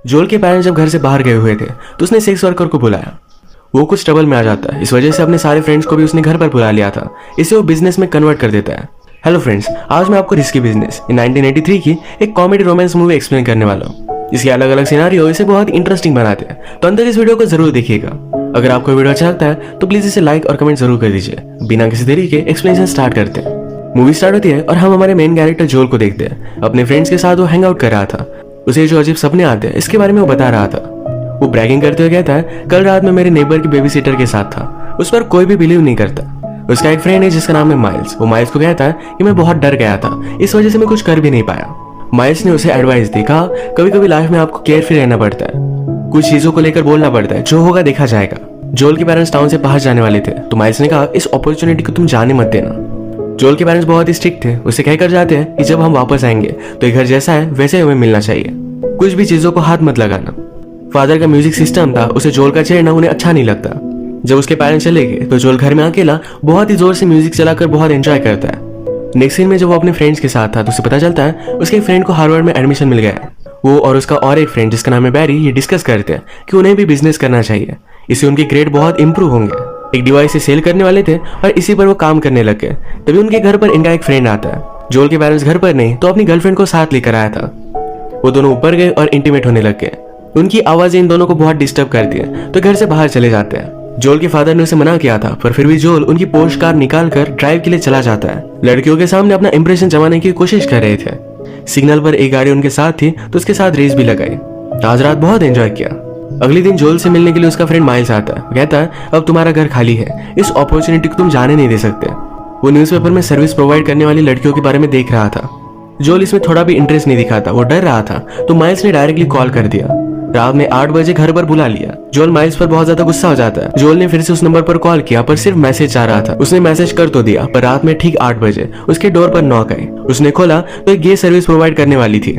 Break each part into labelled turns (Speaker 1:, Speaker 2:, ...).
Speaker 1: जोल के पेरेंट्स जब घर से बाहर गए हुए थे तो उसने सेक्स वर्कर को बुलाया। वो कुछ ट्रबल में आ जाता है, इस वजह से अपने सारे फ्रेंड्स को भी उसने घर पर बुला लिया था। इसे वो बिजनेस में कन्वर्ट कर देता है। हेलो फ्रेंड्स, आज मैं आपको रिस्की बिजनेस इन 1983 की एक कॉमेडी रोमांस मूवी एक्सप्लेन करने वाला हूँ। इसके अलग अलग सिनारियो इसे बहुत इंटरेस्टिंग बनाते हैं, तो अंदर इस वीडियो को जरूर देखिएगा। अगर आपको वीडियो अच्छा लगता है तो प्लीज इसे लाइक और कमेंट जरूर कर दीजिए। बिना किसी देरी के एक्सप्लेनेशन स्टार्ट करते हैं। मूवी स्टार्ट होती है और हम हमारे मेन कैरेक्टर जोल को देखते हैं। अपने फ्रेंड्स के साथ वो हैंग आउट कर रहा था। उसे जो अजीब सपने आते हैं इसके बारे में वो बता रहा था। वो ब्रैगिंग करते हुए कहता है, कल रात में मेरे नेबर की बेबी सिटर के साथ था। उस पर कोई भी बिलीव नहीं करता। उसका एक फ्रेंड है जिसका नाम है माइल्स। वो माइल्स को कहता है कि मैं बहुत डर गया था, इस वजह से मैं कुछ कर भी नहीं पाया। माइल्स ने उसे एडवाइस दी, कहा कभी कभी लाइफ में आपको केयरफुल रहना पड़ता है, कुछ चीजों को लेकर बोलना पड़ता है, जो होगा देखा जाएगा। जोल के पेरेंट्स टाउन से बाहर जाने वाले थे तो माइल्स ने कहा इस अपॉर्चुनिटी को तुम जाने मत देना। जोल के पेरेंट्स बहुत ही स्ट्रिक्ट थे। उसे कहकर जाते हैं कि जब हम वापस आएंगे तो घर जैसा है वैसे हमें मिलना चाहिए, कुछ भी चीजों को हाथ मत लगाना। फादर का म्यूजिक सिस्टम था, उसे जोल का छेड़ना उन्हें अच्छा नहीं लगता। जब उसके पेरेंट्स चले गए तो जोल घर में अकेला बहुत ही जोर से म्यूजिक चलाकर बहुत एंजॉय करता है। नेक्स्ट सीन में जब वो अपने फ्रेंड्स के साथ था तो उसे पता चलता है उसके एक फ्रेंड को हार्वर्ड में एडमिशन मिल गया है। वो और उसका और एक फ्रेंड जिसका नाम है बैरी ये डिस्कस करते हैं कि उन्हें भी बिजनेस करना चाहिए, इससे उनके ग्रेड बहुत इंप्रूव होंगे। एक डिवाइस से सेल करने वाले थे और इसी पर वो काम करने लग गए। तभी उनके घर पर इनका एक फ्रेंड आता है। जोल के पेरेंट्स घर पर नहीं तो अपनी गर्लफ्रेंड को साथ लेकर आया था। वो दोनों ऊपर गए और इंटीमेट होने लग गए। उनकी आवाजें इन दोनों को बहुत डिस्टर्ब करती है तो घर से बाहर चले जाते हैं। जोल के फादर ने उसे मना किया था पर फिर भी जोल उनकी पोर्श कार निकाल कर ड्राइव के लिए चला जाता है। लड़कियों के सामने अपना इंप्रेशन जमाने की कोशिश कर रहे थे। सिग्नल पर एक गाड़ी उनके साथ थी तो उसके साथ रेस भी लगाई। आज रात बहुत एंजॉय किया। अगले दिन जोल से मिलने के लिए उसका फ्रेंड माइल्स आता है। कहता है अब तुम्हारा घर खाली है, इस अपॉर्चुनिटी को तुम जाने नहीं दे सकते। वो न्यूज़पेपर में सर्विस प्रोवाइड करने वाली लड़कियों के बारे में देख रहा था। जोल इसमें थोड़ा भी इंटरेस्ट नहीं दिखाता, वो डर रहा था तो माइल्स ने डायरेक्टली कॉल कर दिया। रात में 8 बजे घर पर बुला लिया। जोल माइल्स पर बहुत ज्यादा गुस्सा हो जाता है। जोल ने फिर से उस नंबर पर कॉल किया पर सिर्फ मैसेज आ रहा था। उसने मैसेज कर तो दिया पर रात में ठीक 8 बजे उसके डोर पर नॉक आई। उसने खोला तो एक गे सर्विस प्रोवाइड करने वाली थी।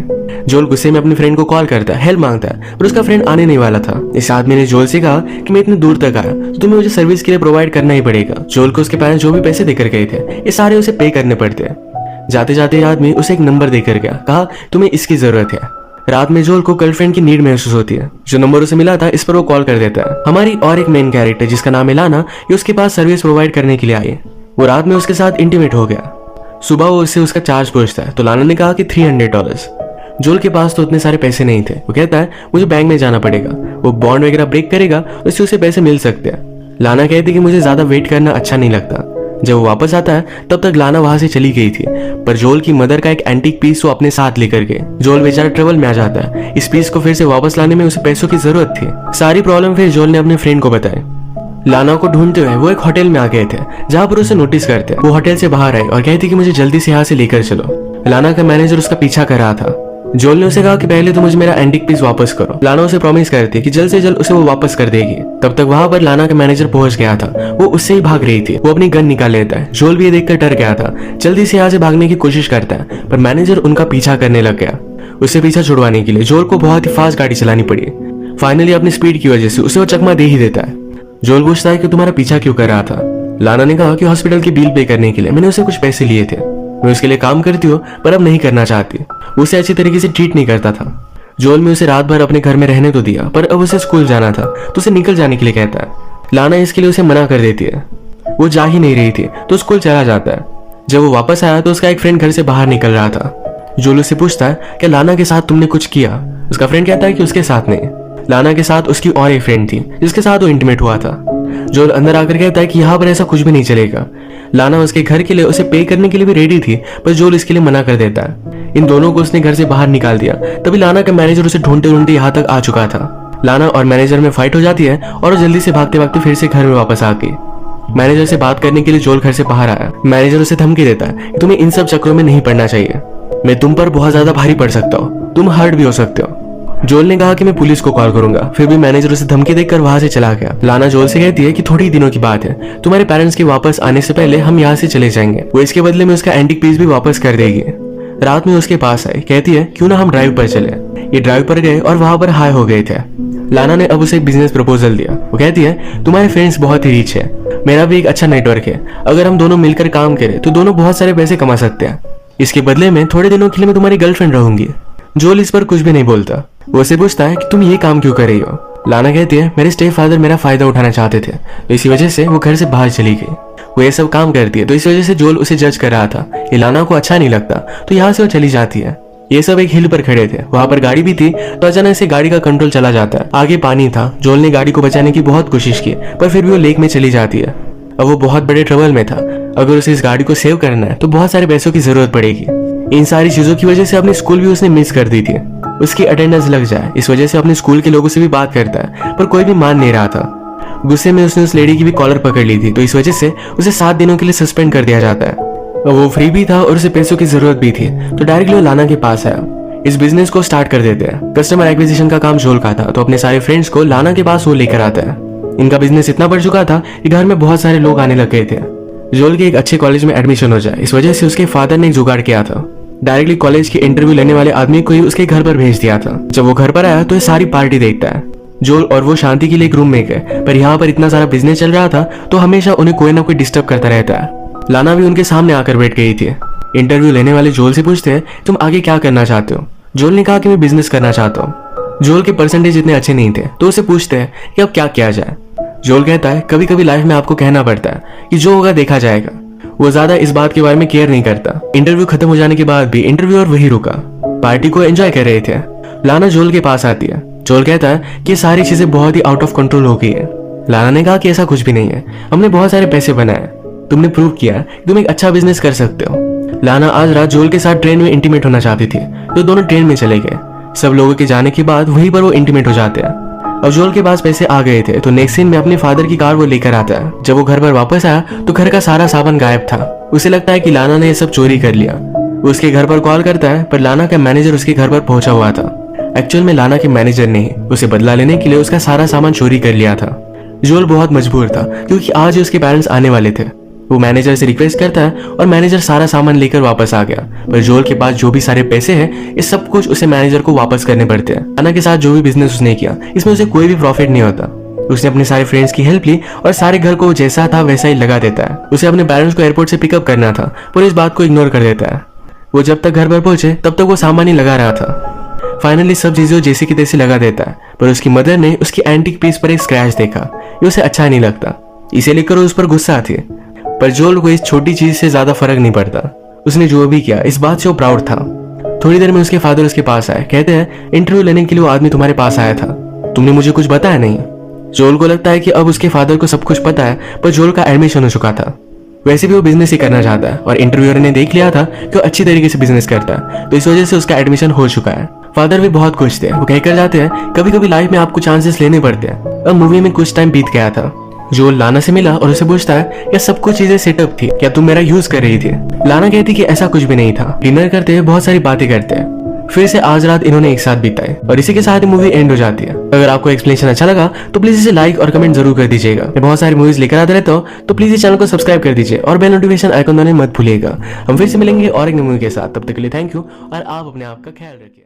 Speaker 1: जोल गुस्से में अपने फ्रेंड को कॉल करता है, हेल्प मांगता है पर उसका फ्रेंड आने नहीं वाला था। इस आदमी ने जोल से कहा कि मैं इतनी दूर तक आया तो तुम्हें मुझे सर्विस के लिए प्रोवाइड करना ही पड़ेगा। जोल को उसके पेरेंट्स जो भी पैसे देकर गए थे ये सारे उसे पे करने पड़ते हैं। जाते जाते आदमी उसे एक नंबर देकर गया, कहा तुम्हें इसकी जरूरत है। रात में जोल को गर्लफ्रेंड की नीड महसूस होती है। जो नंबर उसे मिला था इस पर वो कॉल कर देता है। हमारी और एक मेन कैरेक्टर जिसका नाम है लाना, ये उसके पास सर्विस प्रोवाइड करने के लिए आई। वो रात में उसके साथ इंटीमेट हो गया। सुबह वो उससे उसका चार्ज पूछता है तो लाना ने कहा कि $300। जोल के पास तो उतने सारे पैसे नहीं थे। वो कहता है मुझे बैंक में जाना पड़ेगा, वो बॉन्ड वगैरह ब्रेक करेगा उससे उसे पैसे मिल सकते हैं। लाना कहती है कि मुझे ज्यादा वेट करना अच्छा नहीं लगता। जब वो वापस आता है तब तक लाना वहां से चली गई थी पर जोल की मदर का एक एंटीक पीस वो अपने साथ लेकर गए। जोल बेचारा ट्रबल में आ जाता है। इस पीस को फिर से वापस लाने में उसे पैसों की जरूरत थी। सारी प्रॉब्लम फिर जोल ने अपने फ्रेंड को बताई। लाना को ढूंढते हुए वो एक होटल में आ गए थे जहां पर उसे नोटिस करते। वो होटल से बाहर आई और कहती कि मुझे जल्दी से यहाँ से लेकर चलो। लाना का मैनेजर उसका पीछा कर रहा था। जोल ने उसे कहा कि पहले तो मुझे मेरा एंटीक पीस वापस करो। लाना उसे प्रॉमिस करती कि जल्द से जल्द उसे वो वापस कर देगी। तब तक वहां पर लाना का मैनेजर पहुंच गया था। वो उससे ही भाग रही थी। वो अपनी गन निकाल लेता है। जोल भी ये देखकर डर गया था, जल्दी से यहाँ से भागने की कोशिश करता है पर मैनेजर उनका पीछा करने लग गया। उससे पीछा छुड़वाने के लिए जोल को बहुत ही फास्ट गाड़ी चलानी पड़ी। फाइनली अपनी स्पीड की वजह से उसे वो चकमा दे ही देता है। जोल पूछता है कि तुम्हारा पीछा क्यों कर रहा था। लाना ने कहा कि हॉस्पिटल की बिल पे करने के लिए मैंने उसे कुछ पैसे लिए थे। मैं उसके लिए काम करती हूँ पर अब नहीं करना चाहती। उसे अच्छी तरीके से ट्रीट नहीं करता था। जोल में उसे रात भर अपने घर में रहने तो दिया पर अब उसे स्कूल जाना था तो उसे निकल जाने के लिए कहता है। लाना इसके लिए उसे मना कर देती है। वो जा ही नहीं रही थी तो स्कूल चला जाता है। जब वो वापस आया तो उसका एक फ्रेंड घर से बाहर निकल रहा था। जोल उससे पूछता है कि लाना के साथ तुमने कुछ किया। उसका फ्रेंड कहता है कि उसके साथ नहीं, लाना के साथ उसकी और एक फ्रेंड थी जिसके साथ वो इंटीमेट हुआ था। जोल अंदर आकर कहता है कि यहाँ पर ऐसा कुछ भी नहीं चलेगा। लाना उसके घर के लिए उसे पे करने के लिए भी रेडी थी पर जोल इसके लिए मना कर देता है। इन दोनों को उसने घर से बाहर निकाल दिया। तभी लाना का मैनेजर उसे ढूंढते ढूंढते यहाँ तक आ चुका था। लाना और मैनेजर में फाइट हो जाती है और वो जल्दी से भागते भागते फिर से घर में वापस आ गई। मैनेजर से बात करने के लिए जोल घर से बाहर आया। मैनेजर उसे धमकी देता है कि तुम्हें इन सब चक्रों में नहीं पड़ना चाहिए, मैं तुम पर बहुत ज्यादा भारी पड़ सकता हूँ, तुम हर्ट भी हो सकते हो। जोल ने कहा कि मैं पुलिस को कॉल करूंगा। फिर भी मैनेजर उसे धमकी देकर वहां से चला गया। लाना जोल से कहती है कि थोड़ी दिनों की बात है, तुम्हारे पेरेंट्स के वापस आने से पहले हम यहाँ से चले जाएंगे। वो इसके बदले में उसका एंटीक पीस भी वापस कर देगी। रात में उसके पास आई, कहती है क्यों ना हम ड्राइव पर चले। ये ड्राइव पर गए और वहां पर हाई हो गए थे। लाना ने अब उसे एक बिजनेस प्रपोजल दिया। वो कहती है तुम्हारे फ्रेंड्स बहुत ही रिच है, मेरा भी एक अच्छा नेटवर्क है, अगर हम दोनों मिलकर काम करें तो दोनों बहुत सारे पैसे कमा सकते हैं। इसके बदले में थोड़े दिनों के लिए मैं तुम्हारी गर्लफ्रेंड रहूंगी। जोल इस पर कुछ भी नहीं बोलता। वो उसे पूछता है कि तुम ये काम क्यों कर रही हो। लाना कहती है मेरे स्टेप फादर मेरा फायदा उठाना चाहते थे, तो इसी वजह से वो घर से बाहर चली गई। वो ये सब काम करती है, तो इस वजह से जोल उसे जज कर रहा था। ये लाना को अच्छा नहीं लगता, तो यहाँ से वो चली जाती है। ये सब एक हिल पर खड़े थे, वहां पर गाड़ी भी थी, तो अचानक से गाड़ी का कंट्रोल चला जाता है। आगे पानी था। जोल ने गाड़ी को बचाने की बहुत कोशिश की, पर फिर भी वो लेक में चली जाती है। अब वो बहुत बड़े ट्रबल में था। अगर उसे इस गाड़ी को सेव करना है तो बहुत सारे पैसों की जरूरत पड़ेगी। इन सारी चीजों की वजह से अपनी स्कूल भी उसने मिस कर दी थी। उसकी अटेंडेंस लग जाए, इस वजह से अपने स्कूल के लोगों से भी बात करता है, पर कोई भी मान नहीं रहा था। गुस्से में उसने उस लेडी की भी कॉलर पकड़ ली थी, तो इस वजह से उसे 7 दिनों के लिए सस्पेंड कर दिया जाता है। वो फ्री भी था और उसे पैसों की जरूरत भी थी, तो डायरेक्टली वो लाना के पास आया। इस बिजनेस को स्टार्ट कर देते हैं। कस्टमर एक्विजिशन का काम जोल का था, तो अपने सारे फ्रेंड्स को लाना के पास वो लेकर आता है। इनका बिजनेस इतना बढ़ चुका था कि घर में बहुत सारे लोग आने लग गए थे। जोल के एक अच्छे कॉलेज में एडमिशन हो जाए, इस वजह से उसके फादर ने एक जुगाड़ किया था। डायरेक्टली कॉलेज के इंटरव्यू लेने वाले आदमी को ही उसके घर पर भेज दिया था। जब वो घर पर आया तो ये सारी पार्टी देखता है। जोल और वो शांति के लिए एक रूम में गए, पर यहाँ पर इतना सारा बिजनेस चल रहा था, तो हमेशा उन्हें कोई ना कोई डिस्टर्ब करता रहता है। लाना भी उनके सामने आकर बैठ गई थी। इंटरव्यू लेने वाले जोल से पूछते हैं तुम आगे क्या करना चाहते हो। जोल ने कहा कि मैं बिजनेस करना चाहता हूँ। जोल के परसेंटेज इतने अच्छे नहीं थे, तो उसे पूछते हैं कि अब क्या किया जाए। जोल कहता है कभी कभी लाइफ में आपको कहना पड़ता है कि जो होगा देखा जाएगा। वो ज्यादा इस बात के बारे में केयर नहीं करता। इंटरव्यू खत्म हो जाने के बाद भी इंटरव्यूअर वही रुका, पार्टी को एंजॉय कर रहे थे। लाना जोल के पास आती है। जोल कहता है कि सारी चीजें बहुत ही आउट ऑफ कंट्रोल हो गई है। लाना ने कहा कि ऐसा कुछ भी नहीं है, हमने बहुत सारे पैसे बनाए, तुमने प्रूव किया कि तुम एक अच्छा बिजनेस कर सकते हो। लाना आज रात जोल के साथ ट्रेन में इंटीमेट होना चाहती थी, तो दोनों ट्रेन में चले गए। सब लोगों के जाने के बाद वहीं पर वो इंटीमेट हो जाते हैं। अब जोल के पास पैसे आ गए थे, तो नेक्स्ट सीन में अपने फादर की कार वो लेकर आता है। जब वो घर पर वापस आया तो घर का सारा सामान गायब था। उसे लगता है कि लाना ने ये सब चोरी कर लिया। वो उसके घर पर कॉल करता है, पर लाना का मैनेजर उसके घर पर पहुंचा हुआ था। एक्चुअल में लाना के मैनेजर ने उसे बदला लेने के लिए उसका सारा सामान चोरी कर लिया था। जोल बहुत मजबूर था, क्योंकि आज ही उसके पेरेंट्स आने वाले थे। वो मैनेजर से रिक्वेस्ट करता है और मैनेजर सारा सामान लेकर वापस आ गया, पर जोल के पास जो भी सारे पैसे हैं, इस सब कुछ उसे मैनेजर को वापस करने पड़ते हैं। लाना के साथ जो भी बिजनेस उसने किया, इसमें उसे कोई भी प्रॉफिट नहीं होता। उसने अपने सारे फ्रेंड्स की हेल्प ली और सारे घर को जैसा था वैसा ही लगा देता है। उसे अपने पेरेंट्स को एयरपोर्ट से पिकअप करना था, पर इस बात को इग्नोर कर देता है। वो जब तक घर पर पहुंचे तब तक वो सामान ही लगा रहा था। फाइनली सब चीजें जैसे की तैसे लगा देता है, पर उसकी मदर ने उसकी एंटीक पीस पर एक स्क्रैच देखा। ये उसे अच्छा नहीं लगता, इसे लेकर उस पर गुस्सा आती है। पर जोल को इस छोटी चीज से ज्यादा फर्क नहीं पड़ता। उसने जो भी किया इस बात से वो प्राउड था। थोड़ी देर में उसके फादर उसके पास आए, कहते हैं इंटरव्यू लेने के लिए वो आदमी तुम्हारे पास आया था, तुमने मुझे कुछ बताया नहीं। जोल को लगता है कि अब उसके फादर को सब कुछ पता है, पर जोल का एडमिशन हो चुका था। वैसे भी वो बिजनेस ही करना चाहता है, और इंटरव्यूअर ने देख लिया था कि वो अच्छी तरीके से बिजनेस करता है, तो इस वजह से उसका एडमिशन हो चुका है। फादर भी बहुत खुश थे। वो कहकर जाते हैं कभी कभी लाइफ में आपको चांसेस लेने पड़ते हैं। अब मूवी में कुछ टाइम बीत गया था। जोल लाना से मिला और उसे पूछता है क्या सब कुछ चीजें सेटअप थी, क्या तुम मेरा यूज कर रही थी। लाना कहती कि ऐसा कुछ भी नहीं था। डिनर करते हैं, बहुत सारी बातें करते हैं। फिर से आज रात इन्होंने एक साथ बिताई, और इसी के साथ ही मूवी एंड हो जाती है। अगर आपको एक्सप्लेनेशन अच्छा लगा तो प्लीज इसे लाइक और कमेंट जरूर कर दीजिएगा। मैं बहुत सारी मूवीज लेकर आते रहता हूँ, तो प्लीज इस चैनल को सब्सक्राइब कर दीजिए और बेल नोटिफिकेशन आइकन दबाना मत भूलिएगा। हम फिर से मिलेंगे और एक मूवी के साथ। तब तक के लिए थैंक यू, और आप अपने आप का ख्याल रखिए।